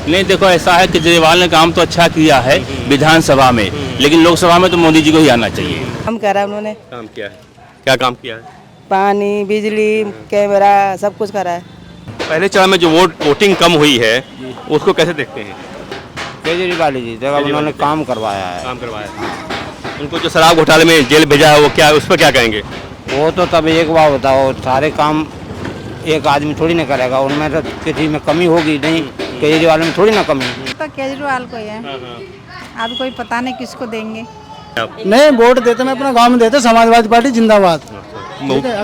नहीं देखो, ऐसा है कि केजरीवाल ने काम तो अच्छा किया है विधानसभा में, लेकिन लोकसभा में तो मोदी जी को ही आना चाहिए। काम करा उन्होंने, काम किया है, क्या काम किया है? पानी, बिजली, कैमरा सब कुछ करा है। पहले चरण में जो वोटिंग कम हुई है उसको कैसे देखते हैं? केजरीवाल जी जगह उन्होंने काम करवाया है। काम करवाया। उनको जो शराब घोटाले में जेल भेजा है वो क्या, उस पर क्या कहेंगे? वो तो तब एक बार बताओ, सारे काम एक आदमी थोड़ी ना करेगा, उनमें तो किसी में कमी होगी नहीं, केजरीवाल में थोड़ी ना कमी। तो केजरीवाल को ही है, अब कोई पता नहीं किसको देंगे। नहीं, वोट देते मैं अपना गांव में देते, समाजवादी पार्टी जिंदाबाद।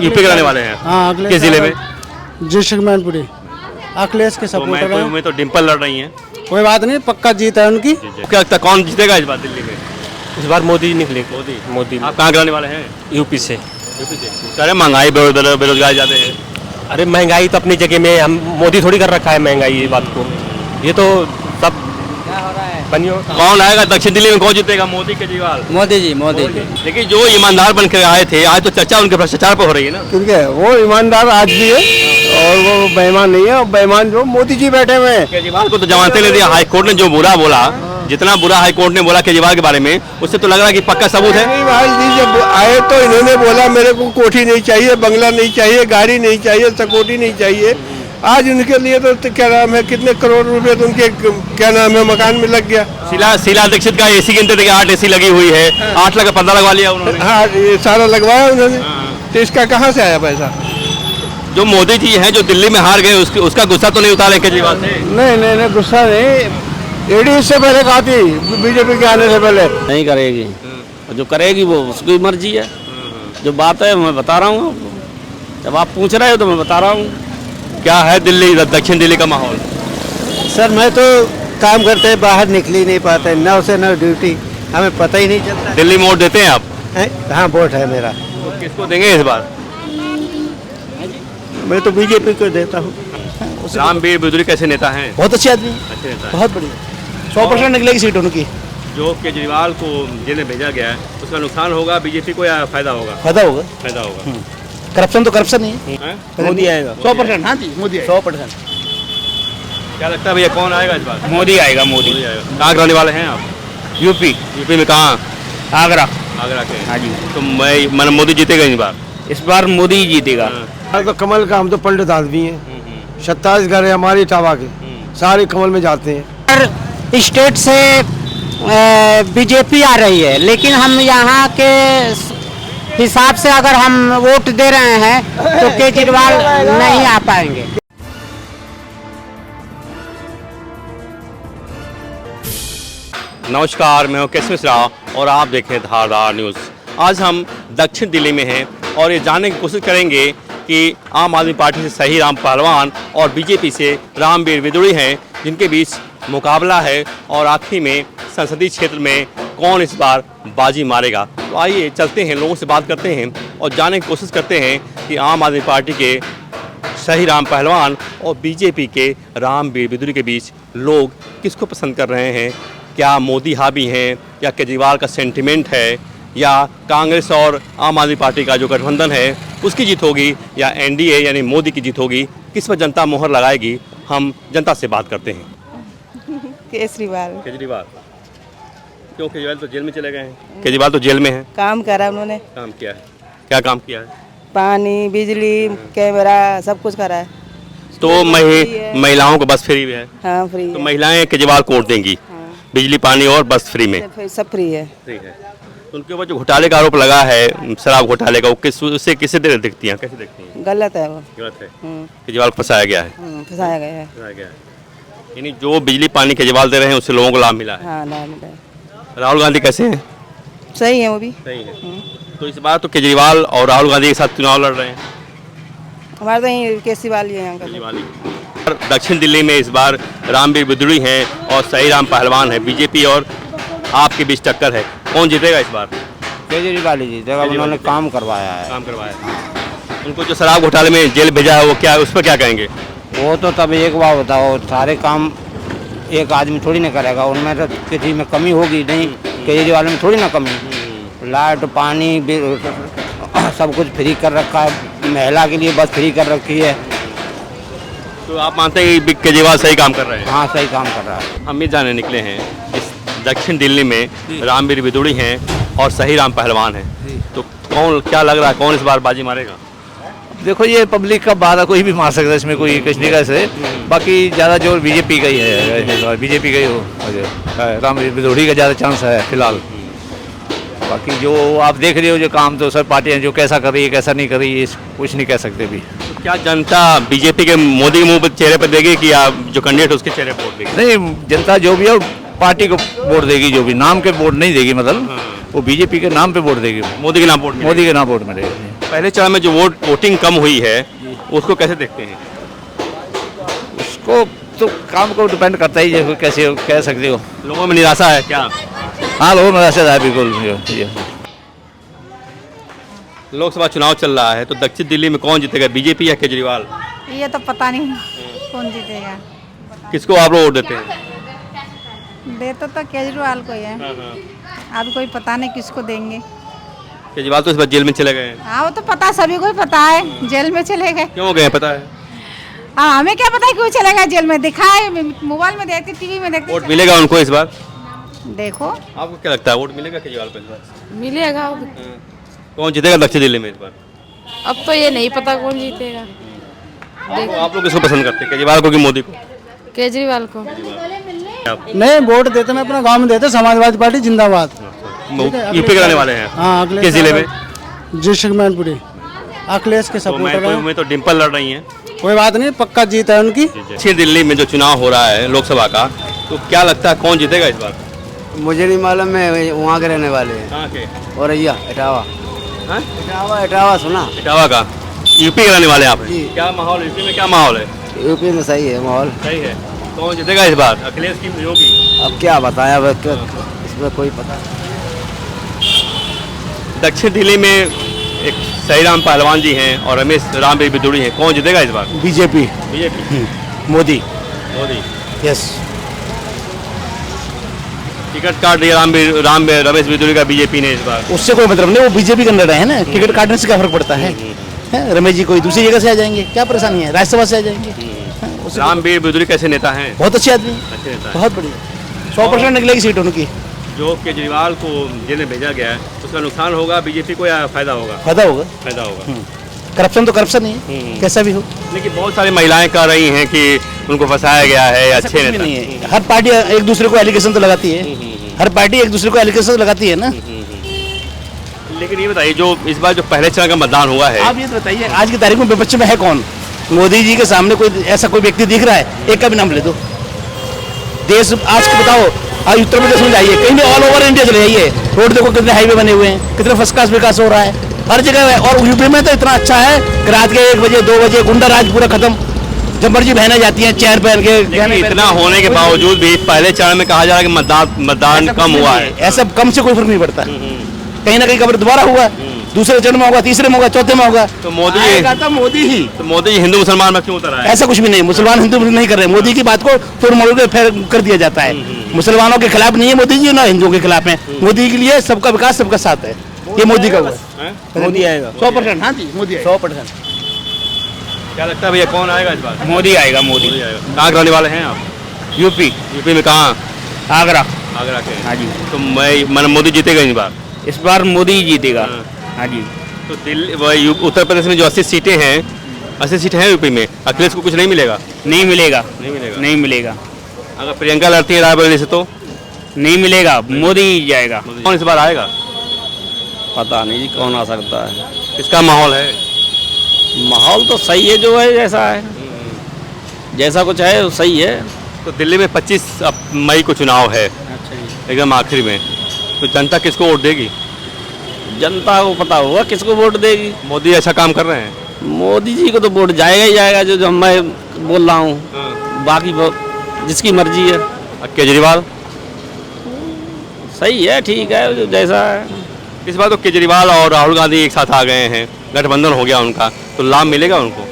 यूपी के रहने वाले हैं? हाँ, किस जिले में? जशकमैनपुरी। अखिलेश के सपोर्टर हैं। में तो डिम्पल लड़ रही हैं। कोई बात नहीं, पक्का जीत है उनकी। क्या लगता है कौन जीतेगा इस बार दिल्ली में? इस बार मोदी निकले। मोदी। आप कहाँ के रहने वाले हैं? यूपी से। अरे महंगाई, बेरोजगारी ज़्यादा है। अरे महंगाई तो अपनी जगह में, हम मोदी थोड़ी कर रखा है महंगाई, ये बात को, ये तो सब क्या हो रहा है। कौन आएगा दक्षिण दिल्ली में, कौन जीतेगा, मोदी केजरीवाल? मोदी जी, मोदी जी। लेकिन जो ईमानदार बन के आए थे, आज तो चर्चा उनके भ्रष्टाचार पर हो रही है ना। क्योंकि वो ईमानदार आज भी है और वो बेईमान नहीं है, और बेईमान जो मोदी जी बैठे हुए हैं। केजरीवाल को तो जमानतें ले दिया हाईकोर्ट ने, जो बुरा बोला, जितना बुरा हाईकोर्ट ने बोला केजरीवाल के बारे में, उससे तो लग रहा है कि पक्का सबूत है। केजरीवाल जी जब आए तो इन्होंने बोला मेरे को कोठी नहीं चाहिए, बंगला नहीं चाहिए, गाड़ी नहीं चाहिए, सकोटी नहीं चाहिए। आज उनके लिए तो क्या नाम है, कितने करोड़ रुपए तो उनके क्या नाम है मकान में लग गया। शीला दीक्षित का एसी गिनते थे, 8 एसी लगी हुई है, 8 लाख का पर्दा लगवा लिया उन्होंने। हाँ, ये सारा लगवाया उन्होंने, तो इसका कहाँ से आया पैसा? जो मोदी जी हैं जो दिल्ली में हार गए, उसका गुस्सा तो नहीं उतारे केजरीवाल से? नहीं, गुस्सा नहीं। ईडी इससे पहले कहा थी, बीजेपी के आने से पहले। नहीं करेगी, जो करेगी वो उसकी मर्जी है। जो बात है मैं बता रहा हूँ आपको, जब आप पूछ रहे हो तो मैं बता रहा हूँ। क्या है दिल्ली, दक्षिण दिल्ली का माहौल? सर मैं तो काम करते बाहर निकल ही नहीं पाते, 9 से 9 ड्यूटी, हमें पता ही नहीं चलता। दिल्ली में वोट देते हैं आप? हाँ, वोट है मेरा। तो किसको देंगे इस बार? मैं तो बीजेपी को देता हूँ। रामवीर बिदुरी कैसे नेता हैं? बहुत अच्छे आदमी, अच्छे नेता हैं। बहुत बढ़िया, 100% निकलेगी सीट उनकी। जो केजरीवाल को जेल में भेजा गया है उसका नुकसान होगा बीजेपी को या फायदा होगा? फायदा होगा। फायदा होगा। करप्शन तो करप्शन ही है। हैं? मोदी आएगा 100%। हाँ जी, मोदी 100%। क्या लगता है भैया कौन आएगा इस बार? मोदी आएगा, मोदी। मोदी आएगा। कहाँ के रहने वाले हैं आप? यूपी यूपी में कहाँ? आगरा। आगरा के। हाँ जी, तो मैं मोदी जीतेगा इस बार मोदी ही जीतेगा। तो कमल का, हम तो पंडित आदमी हैं, 27 घर है हमारी टावा के, सारे कमल में जाते हैं। स्टेट से बीजेपी आ रही है, लेकिन हम यहाँ के हिसाब से अगर हम वोट दे रहे हैं तो केजरीवाल नहीं आ पाएंगे। नमस्कार, मैं हूं केशव मिश्रा और आप देख रहे हैं धारदार न्यूज़। आज हम दक्षिण दिल्ली में हैं और ये जानने की कोशिश करेंगे कि आम आदमी पार्टी से सही राम पहलवान और बीजेपी से रामवीर बिदुरी हैं, जिनके बीच मुकाबला है और आखिर में संसदीय क्षेत्र में कौन इस बार बाजी मारेगा। तो आइए चलते हैं, लोगों से बात करते हैं और जानने की कोशिश करते हैं कि आम आदमी पार्टी के सही राम पहलवान और बीजेपी के रामवीर बिदुरी के बीच लोग किसको पसंद कर रहे हैं। क्या मोदी हावी हैं, या केजरीवाल का सेंटिमेंट है, या कांग्रेस और आम आदमी पार्टी का जो गठबंधन है उसकी जीत होगी, या एनडीए यानी मोदी की जीत होगी। किस पर जनता मोहर लगाएगी, हम जनता से बात करते हैं। केजरीवाल। केजरीवाल क्यों? केजरीवाल तो जेल में चले गए हैं। केजरीवाल तो जेल में है। काम करा उन्होंने, काम किया है, क्या काम किया है? पानी, बिजली, कैमरा सब कुछ करा है। तो महिलाओं को बस फ्री है। हाँ, फ्री तो है। महिलाएं केजरीवाल को वोट देंगी। हाँ। बिजली, पानी और बस फ्री में। सब फ्री है। फ्री है। तो उनके ऊपर जो घोटाले का आरोप लगा है, शराब घोटाले का, वो उससे किसे दिखती हैं, कैसे देखती हैं? गलत है वो। गलत है। केजरीवाल को फंसाया गया है। फंसाया गया है। फंसाया गया है। यानी जो बिजली पानी केजरीवाल दे रहे हैं उससे लोगों को लाभ मिला है। हाँ, ना मिला है। राहुल गांधी कैसे हैं? सही है वो भी। सही है। तो इस बार तो केजरीवाल और राहुल गांधी एक साथ चुनाव लड़ रहे हैं। हमारे तो यहीं केजरीवाल ही है यहाँ का। केजरीवाल ही। दक्षिण दिल्ली में इस बार रामवीर बिदुरी हैं और सही राम पहलवान है। बीजेपी और आपके बीच टक्कर है, कौन जीतेगा इस बार? केजरीवाल जी जगह उन्होंने काम करवाया है। काम करवाया। उनको जो शराब घोटाले में जेल भेजा है वो क्या, उस पर क्या कहेंगे? वो तो तब एक बार बताओ, सारे काम एक आदमी थोड़ी ना करेगा, उनमें तो किसी में कमी होगी नहीं, केजरीवाल में थोड़ी ना कमी। लाइट, पानी, सब कुछ फ्री कर रखा है, महिला के लिए बस फ्री कर रखी है। तो आप मानते हैं कि केजरीवाल सही काम कर रहे हैं? हाँ सही काम कर रहा है। हम ये जानने निकले हैं इस दक्षिण दिल्ली में रामवीर विदुड़ी हैं और सही राम पहलवान हैं, तो कौन, क्या लग रहा है कौन इस बार बाजी मारेगा? देखो ये पब्लिक का बात है, कोई भी मार सकता है, इसमें कोई कुछ नहीं कह सकते। बाकी ज़्यादा जोर बीजेपी का ही है, बीजेपी का ही हो, रामवीर विदुड़ी का ज़्यादा चांस है फिलहाल। बाकी जो आप देख रहे हो जो काम, तो सब पार्टियां जो कैसा कर रही है कैसा नहीं कर रही है कुछ नहीं कह सकते भी। तो क्या जनता बीजेपी के मोदी के मुंह पर चेहरे पर देगी कि आप जो कैंडिडेट है उसके चेहरे पर वोट देगी? नहीं, जनता जो भी है पार्टी को वोट देगी, जो भी नाम के वोट नहीं देगी, मतलब वो बीजेपी के नाम पे वोट देगी, मोदी के नाम वोट मिलेगा? मोदी के नाम वोट मिलेगी। पहले चरण में जो वोटिंग कम हुई है उसको कैसे देखते हैं? उसको तो काम को डिपेंड करता ही है, कैसे कह सकते हो। लोगों में निराशा है क्या? हाँ, लोगों में निराशा है बिल्कुल। लोकसभा चुनाव चल रहा है तो दक्षिण दिल्ली में कौन जीतेगा, बीजेपी या केजरीवाल? ये तो पता नहीं कौन जीतेगा। किसको आप लोग वोट देते हैं? देते तो केजरीवाल को ही है, अब कोई पता नहीं किसको देंगे। केजरीवाल तो इस बार जेल में चले गए हैं। हाँ वो तो पता, सभी को ही पता है, जेल में चले गए। क्यों गए पता है? हाँ हमें क्या पता है क्यों चले गए जेल में, दिखाए मोबाइल में देखते, टीवी में देखते। वोट मिलेगा उनको इस बार? देखो आपको क्या लगता है वोट मिलेगा केजरीवाल को इस बार? मिलेगा। कौन जीतेगा दक्षिण दिल्ली में इस बार? अब तो ये नहीं पता कौन जीतेगा। आप लोग किसको पसंद करते हैं, केजरीवाल को कि मोदी को? केजरीवाल को। नहीं, वोट देते मैं अपना गांव में देते, समाजवादी पार्टी जिंदाबाद। यूपी के रहने वाले हैं? हाँ, किस जिले में? डिस्ट्रिक्ट मैनपुरी। अखिलेश के सपोर्टर में तो डिम्पल लड़ रही हैं। कोई बात नहीं, पक्का जीत है उनकी। दक्षिण दिल्ली में जो चुनाव हो रहा है लोकसभा का, तो क्या लगता है कौन जीतेगा इस बार? मुझे नहीं मालूम, मैं वहाँ के रहने वाले हैं। कहाँ के? औरैया, इटावा। हाँ? इटावा सुना? इटावा का। यूपी के रहने वाले आप जी। हैं? क्या माहौल यूपी में, क्या माहौल है? यूपी में सही है माहौल। सही है। कौन जीतेगा इस बार, अखिलेश की योगी? अब क्या बताया, इसमें कोई पता। दक्षिण दिल्ली में एक सही राम पहलवान जी हैं और रमेश रामवीर विदुड़ी हैं, कौन जीतेगा इस बार? BJP. BJP. Modi. Modi. Yes. Ticket काट दिया रमेश विदुड़ी का बीजेपी ने इस बार। उससे कोई मतलब नहीं, वो बीजेपी के अंदर है ना, टिकट काटने से क्या फर्क पड़ता है? रमेश जी कोई दूसरी जगह से आ जाएंगे, क्या परेशानी है, राज्यसभा से आ जाएंगे। रामवीर विदुड़ी कैसे नेता हैं? बहुत अच्छे आदमी, अच्छे नेता हैं। बहुत बढ़िया। 100% निकलेगी सीट उनकी। जो केजरीवाल को जेल में भेजा गया है उसका नुकसान होगा बीजेपी को या फायदा होगा? फायदा होगा। फायदा होगा। करप्शन तो करप्शन ही है, कैसा भी हो। लेकिन बहुत सारी महिलाएं कह रही हैं कि उनको फंसाया गया है, अच्छे नेता नहीं है। हर पार्टी एक दूसरे को एलिगेशन तो लगाती है, हर पार्टी एक दूसरे को एलिगेशन लगाती है ना। लेकिन ये बताइए जो इस बार जो पहले चरण का मतदान हुआ है, आप ये बताइए आज की तारीख में विपक्ष में है कौन? मोदी जी के सामने कोई ऐसा कोई व्यक्ति दिख रहा है? एक का भी नाम ले दो। देश आज के बताओ, आज उत्तर प्रदेश में जाइए, कहीं भी ऑल ओवर इंडिया चले जाइए, रोड देखो कितने हाईवे बने हुए हैं, कितने फर्स्ट क्लास विकास हो रहा है हर जगह है। और यूपी में तो इतना अच्छा है कि रात के 1 बजे 2 बजे गुंडा राज पूरा खत्म, जब मर्जी बहने जाती हैं चेयर पहन के। इतना होने के बावजूद भी पहले चरण में कहा जा रहा है कि मतदान कम हुआ है। ऐसा कम से कोई फर्क नहीं पड़ता, कहीं ना कहीं खबर दोबारा हुआ, दूसरे चरण में होगा, तीसरे में होगा, चौथे में होगा। तो मोदी जी हिंदू मुसलमान में क्यों उतरा है? ऐसा कुछ भी नहीं, मुसलमान हिंदू नहीं कर रहे। मोदी की बात को तोड़ मोड़ के फेर कर दिया जाता है। मुसलमानों के खिलाफ नहीं है मोदी जी, ना हिंदुओं के खिलाफ है। मोदी के लिए सबका विकास सबका साथ है, ये मोदी का हुआ। मोदी आएगा 100%। हाँ जी, मोदी 100%। क्या लगता है भैया कौन आएगा इस बार? मोदी आएगा। मोदी कहाँ के रहने वाले हैं आप? यूपी में कहाँ? आगरा। आगरा के। हाँ जी। तो मैं मोदी जीतेगा इस बार मोदी जीतेगा। हाँ जी। तो दिल्ली उत्तर प्रदेश में जो 80 सीटें हैं, 80 सीटें हैं यूपी में, अखिलेश को कुछ नहीं मिलेगा? नहीं मिलेगा। नहीं मिलेगा। अगर प्रियंका लड़ती है रायबरेली से तो नहीं मिलेगा, मोदी जाएगा। कौन इस बार आएगा? पता नहीं जी कौन आ सकता है। किसका माहौल है? माहौल तो सही है, जो है जैसा है, जैसा कुछ है वो सही है। तो दिल्ली में 25 मई को चुनाव है, एकदम आखिरी में, तो जनता किसको वोट देगी? जनता को पता होगा किसको वोट देगी। मोदी अच्छा काम कर रहे हैं? मोदी जी को तो वोट जाएगा ही जाएगा, जो मैं बोल रहा हूँ। बाकी जिसकी मर्जी है। केजरीवाल सही है, ठीक है, जो जैसा है। इस बार तो केजरीवाल और राहुल गांधी एक साथ आ गए हैं, गठबंधन हो गया उनका, तो लाभ मिलेगा उनको?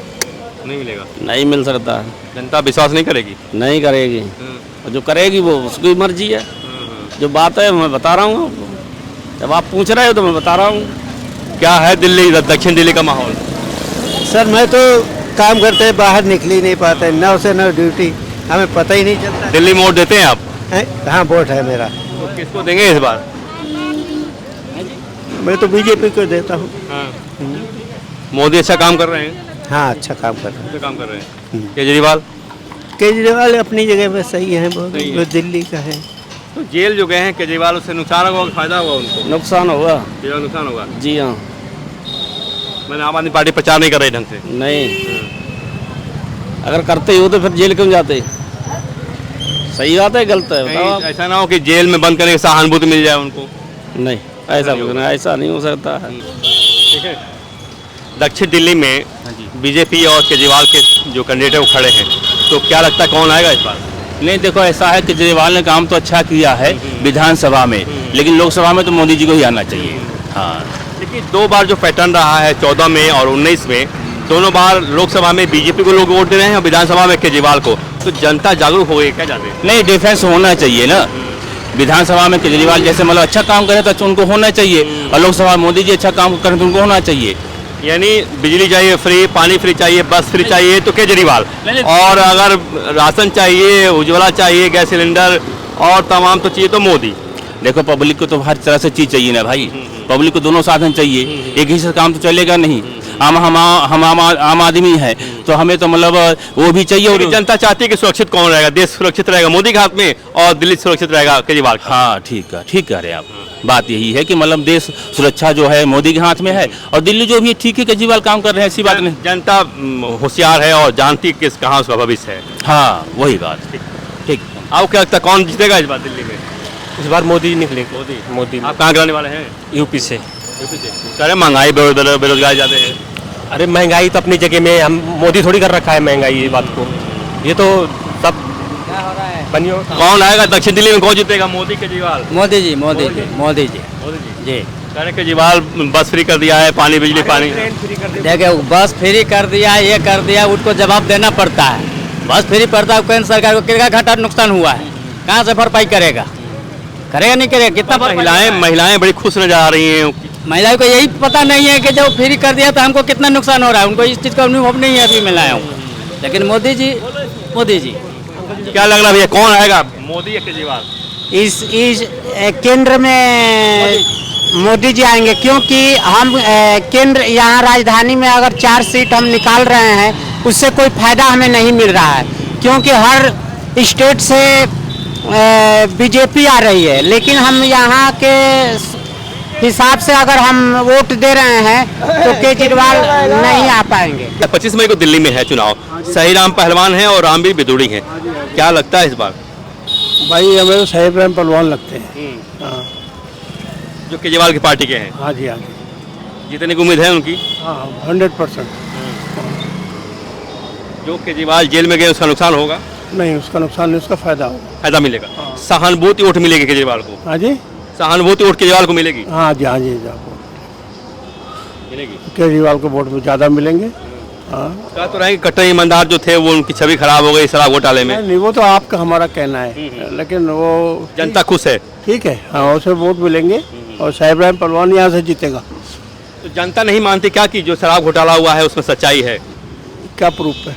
नहीं मिलेगा। नहीं मिल सकता। जनता विश्वास नहीं करेगी? नहीं करेगी, और जो करेगी वो उसकी मर्जी है। जो बात है मैं बता रहा हूँ आपको, जब आप पूछ रहे हो तो मैं बता रहा हूँ। क्या है दिल्ली दक्षिण दिल्ली का माहौल? सर मैं तो काम करते हैं, बाहर निकल ही नहीं पाते, 9 से 9 ड्यूटी, हमें पता ही नहीं चलता दिल्ली में वोट देते हैं आप? है। हाँ, वोट है मेरा। तो किसको देंगे इस बार? मैं तो बीजेपी को देता हूँ। मोदी अच्छा काम कर रहे हैं? हाँ, अच्छा काम कर रहे हैं। अच्छा काम कर रहे हैं। केजरीवाल? केजरीवाल अपनी जगह पे सही है, बहुत सही है। वो दिल्ली का है। तो जेल जो गए हैं केजरीवाल, उससे नुकसान होगा कि फायदा होगा उनको? नुकसान होगा। केजरीवाल नुकसान होगा। जी हाँ। मैंने आम आदमी पार्टी प्रचार नहीं कर रही ढंग से। नहीं, अगर करते हो तो फिर जेल क्यों जाते? सही बात है, गलत है, बताओ आप। कहीं ऐसा ना हो कि जेल में बंद करने की सहानुभूति मिल जाए उनको। नहीं, ऐसा कुछ नहीं, ऐसा नहीं हो सकता है। ठीक है। दक्षिण दिल्ली में बीजेपी और केजरीवाल के जो कैंडिडेट वो खड़े हैं, तो क्या लगता है कौन आएगा इस बार? नहीं, देखो ऐसा है, केजरीवाल ने काम तो अच्छा किया है विधानसभा में, लेकिन लोकसभा में तो मोदी जी को ही आना चाहिए। हाँ, लेकिन 2 बार जो पैटर्न रहा है 14 में और 19 में, दोनों बार लोकसभा में बीजेपी को लोग वोट दे रहे हैं और विधानसभा में केजरीवाल को, तो जनता जागरूक हो गई क्या जाते हैं? नहीं, डिफरेंस होना चाहिए ना। विधानसभा में केजरीवाल जैसे मतलब अच्छा काम करे तो उनको होना चाहिए, और लोकसभा में मोदी जी अच्छा काम करें तो उनको होना चाहिए। यानी बिजली चाहिए फ्री, पानी फ्री चाहिए, बस फ्री चाहिए तो केजरीवाल, और अगर राशन चाहिए, उज्ज्वला चाहिए, गैस सिलेंडर और तमाम तो चाहिए तो मोदी। देखो, पब्लिक को तो हर तरह से चीज चाहिए ना भाई, पब्लिक को दोनों साधन चाहिए, एक ही से काम तो चलेगा नहीं। हम आम आदमी है तो हमें तो मतलब वो भी चाहिए। और जनता चाहती है कि सुरक्षित कौन रहेगा? देश सुरक्षित रहेगा मोदी के हाथ में और दिल्ली सुरक्षित रहेगा केजरीवाल के हाथ में। हाँ, ठीक कह रहे हैं आप। बात यही है कि मतलब देश सुरक्षा जो है मोदी के हाथ में है, और दिल्ली जो भी है ठीक है, केजरीवाल काम कर रहे हैं, ऐसी बात नहीं। जनता होशियार है और जानती है किस कहाँ उसका भविष्य है। हाँ, वही बात। ठीक। आपको क्या लगता है कौन जीतेगा इस बार दिल्ली में? इस बार मोदी निकले। मोदी। आप कहाँ के रहने वाले हैं? यूपी से। कह रहे महंगाई बेरोजगार ज्यादा है। अरे महंगाई तो अपनी जगह में, हम मोदी थोड़ी कर रखा है महंगाई, ये बात को, ये तो सब बनियो। कौन आएगा दक्षिण दिल्ली में, कौन जीतेगा? मोदी केजरीवाल? मोदी जी, मोदी जी, मोदी जी। जी, कह रहे केजरीवाल बस फ्री कर दिया है, पानी बिजली पानी। देखिए, बस फ्री कर दिया, ये कर दिया, उसको जवाब देना पड़ता है। बस फ्री पड़ता है, केंद्र सरकार को कितना घाटा नुकसान हुआ है, कहाँ से भरपाई करेगा? करेगा नहीं करेगा? कितना महिलाएं बड़ी खुश नजर आ रही हैं। महिलाओं को यही पता नहीं है कि जब फ्री कर दिया तो हमको कितना नुकसान हो रहा है, उनको इस चीज़ का अनुभव नहीं है अभी महिलाओं को। लेकिन मोदी जी क्या लग रहा है भैया, कौन आएगा, मोदी या केजरीवाल? इस केंद्र में मोदी जी आएंगे, क्योंकि हम केंद्र यहाँ राजधानी में अगर 4 सीट हम निकाल रहे हैं, उससे कोई फायदा हमें नहीं मिल रहा है, क्योंकि हर स्टेट से बीजेपी आ रही है, लेकिन हम यहाँ के हिसाब से अगर हम वोट दे रहे हैं तो केजरीवाल नहीं आ पाएंगे। 25 मई को दिल्ली में है चुनाव, सही राम पहलवान है और रामवीर बिदूड़ी है, क्या लगता है इस बार? भाई हमें तो सही राम पहलवान लगते हैं। हाँ, जो केजरीवाल की पार्टी के हैं। हाँ जी, हाँ जी, जीतने की उम्मीद है उनकी? हाँ, 100%। जो केजरीवाल जेल में गए उसका नुकसान होगा? नहीं, उसका नुकसान नहीं, उसका फायदा होगा, फायदा मिलेगा। सहानुभूति वोट मिलेगी केजरीवाल को? हाँ जी, सहानुभूति वोट केजरीवाल को मिलेगी? हाँ जी, हाँ जी, मिलेगी। केजरीवाल को वोट ज़्यादा मिलेंगे। हाँ, क्या तो रहेंगे कट्टर ईमानदार जो थे वो उनकी छवि खराब हो गई शराब घोटाले में? नहीं, वो तो आपका हमारा कहना है, लेकिन वो जनता खुश है। ठीक है, हाँ, उसे वोट मिलेंगे और साहिब राम पहलवान यहाँ से जीतेगा। तो जनता नहीं मानती क्या कि जो शराब घोटाला हुआ है उसमें सच्चाई है? क्या प्रूफ है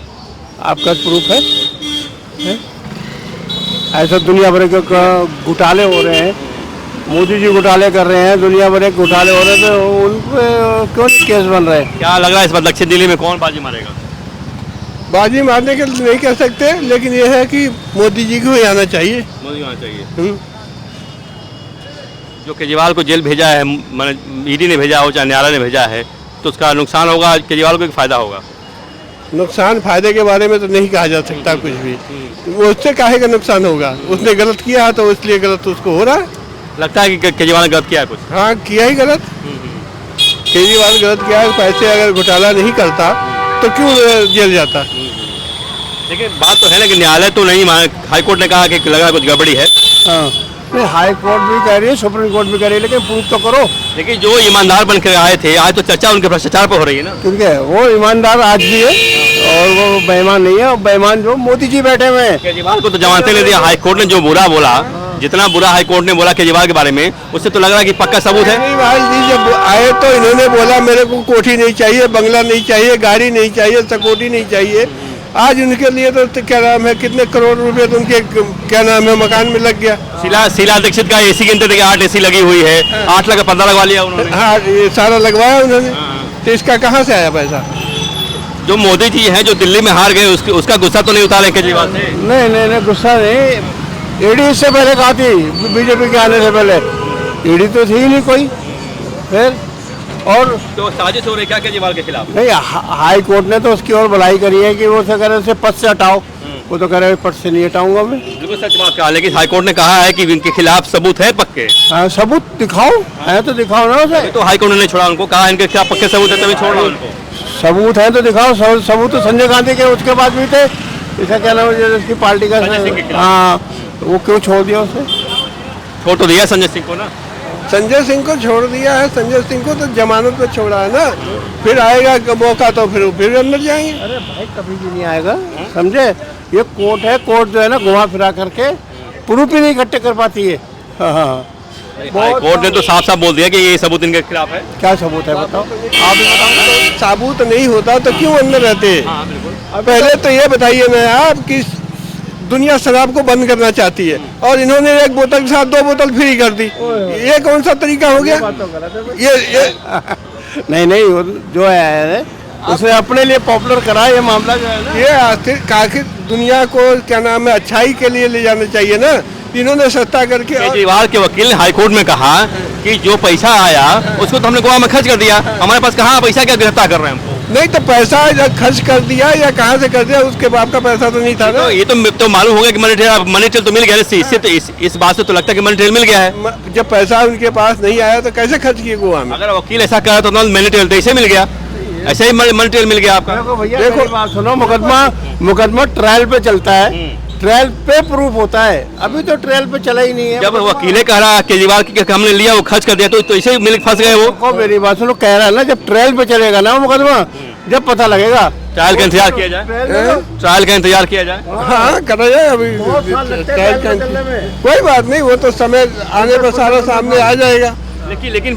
आपका? प्रूफ है? ऐसा दुनिया भर के घोटाले हो रहे हैं, मोदी जी घोटाले कर रहे हैं, दुनिया भर के घोटाले हो रहे हैं, तो उन पे क्यों केस बन रहे हैं? क्या लग रहा है इस बार दक्षिण दिल्ली में कौन बाजी मारेगा? बाजी मारने के नहीं कह सकते, लेकिन ये है कि मोदी जी को ही आना चाहिए। मोदी आना चाहिए। जो केजरीवाल को जेल भेजा है, मैंने ईडी ने भेजा हो चाहे न्यायालय ने भेजा है, तो उसका नुकसान होगा केजरीवाल को एक फायदा होगा? नुकसान फायदे के बारे में तो नहीं कहा जा सकता कुछ भी। वो उससे काहे का नुकसान होगा? उसने गलत किया है तो इसलिए गलत उसको हो रहा है। लगता है कि केजरीवाल ने गलत किया है कुछ? हाँ, किया ही गलत। केजरीवाल गलत किया है, पैसे अगर घोटाला नहीं करता तो क्यों जेल जाता? लेकिन बात तो है ना कि न्यायालय तो नहीं मान, हाईकोर्ट ने कहा कि लगा कुछ गड़बड़ी है। हाँ, नहीं, हाई कोर्ट भी कह रही है, सुप्रीम कोर्ट भी कह रही है, लेकिन प्रूफ तो करो। लेकिन जो ईमानदार बन के आए थे, आज तो चर्चा उनके भ्रष्टाचार पर हो रही है ना? क्योंकि वो ईमानदार आज भी है और वो बेईमान नहीं है, और बेईमान जो मोदी जी बैठे हुए हैं। केजरीवाल को तो जमानतें ले दिया हाईकोर्ट ने, जो बुरा बोला जितना बुरा हाई कोर्ट ने बोला केजरीवाल के बारे में, उससे तो लग रहा है कि पक्का सबूत है। केजरीवाल जी जब आए तो इन्होंने बोला मेरे को कोठी नहीं चाहिए, बंगला नहीं चाहिए, गाड़ी नहीं चाहिए, सिक्योरिटी नहीं चाहिए। आज उनके लिए तो क्या नाम है, कितने करोड़ रुपए तो उनके क्या नाम है मकान में लग गया। शीला दीक्षित का एसी गिनते थे कि 8 एसी लगी हुई है, 8 लाख का पर्दा लगवा लिया उन्होंने। हाँ, ये सारा लगवाया उन्होंने, तो इसका कहाँ से आया पैसा? जो मोदी जी हैं जो दिल्ली में हार गए, उसका गुस्सा तो नहीं उतारे केजरीवाल से? नहीं, गुस्सा नहीं। ईडी इससे पहले कहा थी, बीजेपी के आने से पहले ईडी तो थी ही नहीं कोई। फिर और तो साजिश हो रही क्या केजरीवाल के खिलाफ? नहीं, हाई कोर्ट ने तो उसकी और भलाई करी है कि वो से करे उसे पद से हटाओ। वो तो कह रहे पद से नहीं हटाऊंगा मैं। बिल्कुल सच बात कहा, लेकिन हाई कोर्ट ने कहा है कि इनके खिलाफ सबूत है पक्के। हाँ, सबूत दिखाओ, है तो दिखाओ ना उसे। तो हाई कोर्ट ने छोड़ा उनको, कहा इनके खिलाफ पक्के सबूत है तभी छोड़ रहा उनको। सबूत है तो दिखाओ। सबूत तो संजय गांधी के उसके बाद भी थे। इसका क्या नाम है उसकी पार्टी का? हाँ, वो क्यों छोड़ दिया उसे? छोड़ तो दिया संजय सिंह को ना। संजय सिंह को छोड़ दिया है। संजय सिंह को तो जमानत पे छोड़ा है ना। फिर आएगा मौका तो फिर अंदर जाएंगे। अरे भाई, कभी भी नहीं आएगा, समझे? ये कोर्ट है, कोर्ट जो है ना घुमा फिरा करके प्रूफ ही नहीं इकट्ठे कर पाती है। हाँ, हाई कोर्ट ने तो साफ साफ बोल दिया कि ये सबूत इनके खिलाफ है। क्या सबूत है बताओ? आप बताओ। सबूत नहीं होता तो क्यों अंदर रहते? पहले तो ये बताइए ना आप कि दुनिया शराब को बंद करना चाहती है और इन्होंने एक बोतल के साथ 2 बोतल फ्री कर दी। ये कौन सा तरीका हो गया? ये नहीं, जो है उसे अपने लिए पॉपुलर करा ये मामला जो है ना। ये आखिर दुनिया को क्या नाम है अच्छाई के लिए ले जाना चाहिए ना। इन्होंने सस्ता करके। केजरीवाल के वकील ने हाईकोर्ट में कहा कि जो पैसा आया उसको तो हमने गोवा में खर्च कर दिया, हमारे पास कहाँ पैसा, क्या गिरफ्तार कर रहे हैं हमको? नहीं तो पैसा खर्च कर दिया या कहाँ से कर दिया, उसके बाप का पैसा तो नहीं था ना। ये तो मालूम हो गया कि मनी ट्रेल तो मिल गया। इससे तो इस बात से तो लगता है कि मनी ट्रेल मिल गया है। जब पैसा उनके पास नहीं आया तो कैसे खर्च किए गोवा में? अगर वकील ऐसा कहा तो मनी ट्रेल तो ऐसे मिल गया, ऐसे ही मनी ट्रेल मिल गया आपका। देखो बात सुनो, मुकदमा ट्रायल पे चलता है, ट्रायल पे प्रूफ होता है। अभी तो ट्रायल पे चला ही नहीं है। जब वकीले कह रहा केजरीवाल की हमने लिया वो खर्च कर दिया तो ऐसे ही मिल फंस गए वो। मेरी बात सुनो, कह रहा है ना जब ट्रायल पे चलेगा ना मुकदमा, जब पता लगेगा। ट्रायल का इंतजार किया जाए, ट्रायल का इंतजार किया जाए। हाँ, करा जाए। अभी कोई बात नहीं, वो तो समय आने पर सारा सामने आ जाएगा।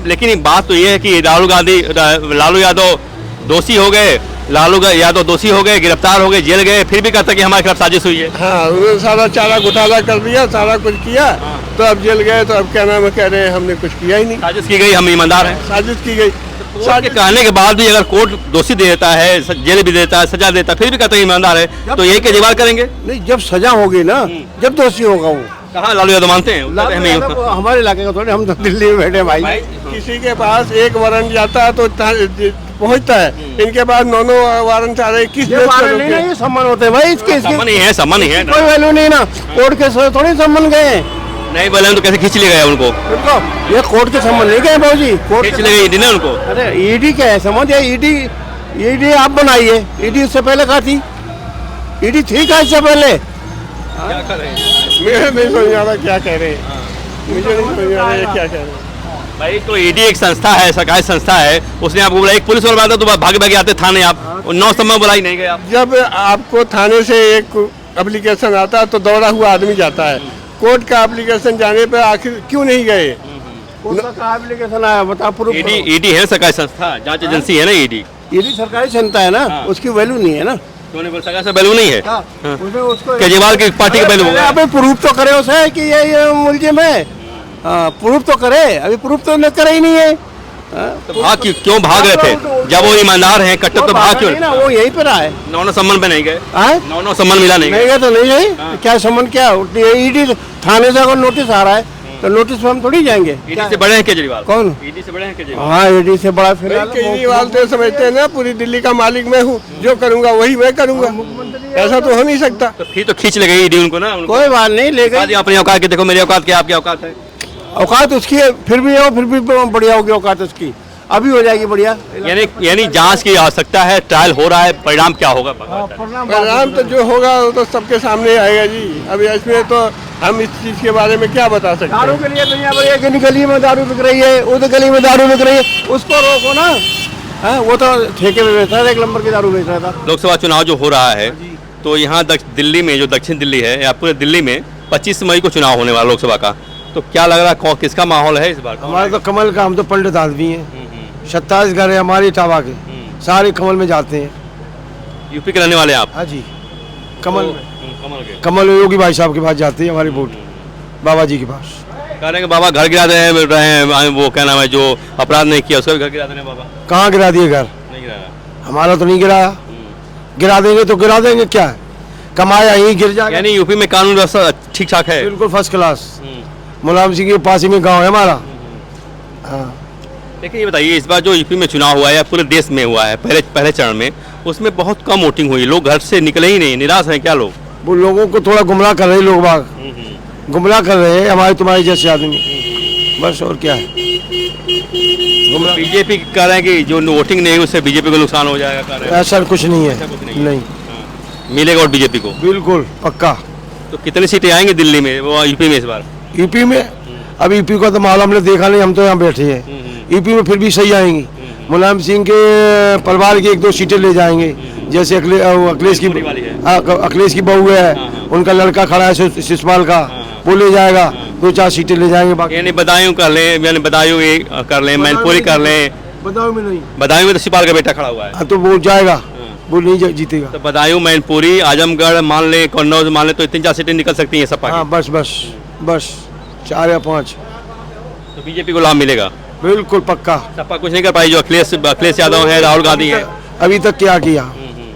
लेकिन बात तो ये है कि लालू यादव दोषी हो गए, यादव दोषी हो गए, गिरफ्तार हो गए, जेल गए, फिर भी कहता कि हमारे खिलाफ साजिश हुई है। हाँ, उन्होंने सारा चारा घोटाला कर दिया, सारा कुछ किया, तो अब जेल गए। तो अब क्या नाम है, कह रहे हैं हमने कुछ किया ही नहीं। साजिश की गई, हम ईमानदार हैं। साजिश की गई। कोर्ट के कहने के बाद भी अगर कोर्ट दोषी दे देता है, जेल भी देता है, सजा देता है, फिर भी कहता है ईमानदार है, तो यही केजरीवाल करेंगे? नहीं, जब सजा होगी ना, जब दोषी होगा वो। कहाँ लालू यादव मानते हैं? हमारे इलाके का थोड़े, हम तो दिल्ली में बैठे भाई। किसी के पास एक वारंट जाता है तो पहुंचता है, इनके पास 9 वारंट आ रहे। किस ये सम्मान होते हैं भाई? इसके सम्मान ही है, कोई वैल्यू नहीं ना। कोर्ट के थोड़ी सम्मान गए, नहीं बोले तो कैसे खींच ले गए उनको? ये कोर्ट के सम्मान नहीं गए बाबूजी, कोर्ट खींच ले गए ईडी ने उनको। अरे ईडी क्या है समझ? ईडी आप बनाइए, ईडी उससे पहले कहा थी? ईडी थी कहा इससे पहले? क्या कर रहे हैं? मुझे नहीं समझ आ रहा क्या कह रहे हैं, मुझे नहीं समझ आ रहा है क्या कह रहे हैं भाई। तो ईडी एक संस्था है, सरकारी संस्था है, उसने आपको बोला एक पुलिस वाला बुलाया तो भागे आते थाने, आप 9 समय बुलाई नहीं गए आप। जब आपको थाने से एक एप्लीकेशन आता है तो दौड़ा हुआ आदमी जाता है। कोर्ट का एप्लीकेशन जाने पर आखिर क्यों नहीं गए? एप्लीकेशन आया बता प्रूफ। ईडी है सरकारी संस्था, जांच एजेंसी है ना ईडी। ईडी सरकारी संस्था है ना, उसकी वैल्यू नहीं है ना। क्यों नहीं बोल सका? से वैल्यू नहीं है। उसको केजरीवाल की पार्टी का वैल्यू होगा। अभी प्रूफ तो करे उसे कि ये मुलजिम है। प्रूफ तो करे, अभी प्रूफ तो करे ही नहीं है। तो भाग क्यों भाग रहे थे? जब वो ईमानदार हैं, कट्टर, तो भाग क्यों? वो यहीं पर आए। 9 सम्मान पे नहीं गए। 9 सम्मान मिला नहीं गए तो नहीं गए। क्या सम्मान? क्या ईडी थाने से अगर नोटिस आ रहा है तो नोटिस पर हम थोड़ी जाएंगे। ईडी से बड़े हैं केजरीवाल। कौन? ईडी से बड़े हैं केजरीवाल। हाँ, ईडी से बड़ा। फिलहाल केजरीवाल तो समझते हैं ना पूरी दिल्ली का मालिक मैं हूँ, जो करूँगा वही मैं करूँगा। ऐसा तो हो नहीं सकता। तो फिर तो खींच ले गई ईडी उनको ना। कोई बात नहीं, ले गई अपनी औकात की। देखो मेरी औकात क्या, आपकी औकात है? औकात उसकी है, फिर भी हो, फिर भी बढ़िया होगी औकात उसकी। अभी हो जाएगी बढ़िया। यानी जांच की आवश्यकता है, ट्रायल हो रहा है, परिणाम क्या होगा? परिणाम तो जो होगा वो तो सबके सामने आएगा जी। अभी इसमें तो हम इस चीज के बारे में क्या बता सकते हैं? दारू के लिए दुनिया भर की गली में दारू बिक रही है, उस गली में दारू बिक रही है, उसको रोको ना। वो तो ठेके में बेच रहा था, 1 नंबर की दारू बेच रहा था। लोकसभा चुनाव जो हो रहा है तो यहाँ दिल्ली में, जो दक्षिण दिल्ली है या पूरे दिल्ली में 25 मई को चुनाव होने वाला लोकसभा का, तो क्या लग रहा है किसका माहौल है इस बार? हमारे तो कमल का, हम तो पंडित आदमी हैं, 27 घर है हमारे इटावा के, सारे कमल में जाते हैं। यूपी के रहने वाले आप? हाँ जी, कमल में, कमल के। कमल योगी भाई साहब के पास जाते हैं हमारी वोट, बाबा जी के पास। कह रहे हैं कि बाबा घर गिरा रहे हैं, वो क्या नाम है जो अपराध नहीं किया उसका भी घर गिरा देने बाबा? कहाँ गिरा दिए घर? नहीं गिराया। हमारा तो नहीं गिराया, गिरा देंगे तो गिरा देंगे, क्या है, कमाया यहीं गिर जाएगा। यानी यूपी में कानून व्यवस्था ठीक ठाक है? बिल्कुल फर्स्ट क्लास। मुलायम सिंह के पास ही में गाँव है हमारा। हाँ, लेकिन ये बताइए, इस बार जो यूपी में चुनाव हुआ है या पूरे देश में हुआ है पहले चरण में, उसमें बहुत कम वोटिंग हुई, लोग घर से निकले ही नहीं, निराश हैं क्या लोग? वो लोगों को थोड़ा गुमराह कर रहे, लोग बाग गुमराह कर रहे हैं हमारे तुम्हारे जैसे आदमी, बस और क्या है। बीजेपी कह रहे हैं कि जो वोटिंग नहीं उससे बीजेपी को नुकसान हो जाएगा, कह रहे हैं। ऐसा कुछ नहीं है, नहीं मिलेगा वोट बीजेपी को? बिल्कुल पक्का। तो कितनी सीटें आएंगी दिल्ली में, वो यूपी में इस बार? यूपी में अब यूपी का तो माहौल हमने देखा नहीं, हम तो यहाँ बैठे हैं। यूपी में फिर भी सही आएंगी, मुलायम सिंह के परिवार की 1-2 सीटें ले जाएंगे, जैसे अखिलेश की बहू है, उनका लड़का खड़ा है शिशपाल का, वो ले जाएगा, 2-4 सीटें ले जाएंगे। बाकी यानी बदायूं कर लें, यानी बदायूं कर लें, मैनपुरी कर लें। बदायूं में नहीं, बदायूं में तो शिशपाल का बेटा खड़ा हुआ है, तो वो जाएगा, वो नहीं जीतेगा। तो बदायूं, मैनपुरी, आजमगढ़ मान लें, कन्नौज मान लें, तो 3-4 सीटें निकल सकती हैं सपा की। हाँ, बस 4 या 5। तो बीजेपी को लाभ मिलेगा? बिल्कुल पक्का। सपा कुछ नहीं कर पाई, जो अखिलेश यादव है, राहुल गांधी है, अभी तक क्या किया,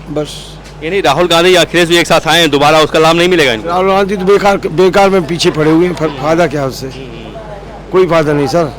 बस। यानी राहुल गांधी या अखिलेश भी एक साथ आए, दोबारा उसका लाभ नहीं मिलेगा इनको? राहुल गांधी तो बेकार में पीछे पड़े हुए हैं, फायदा क्या उससे, कोई फायदा नहीं सर।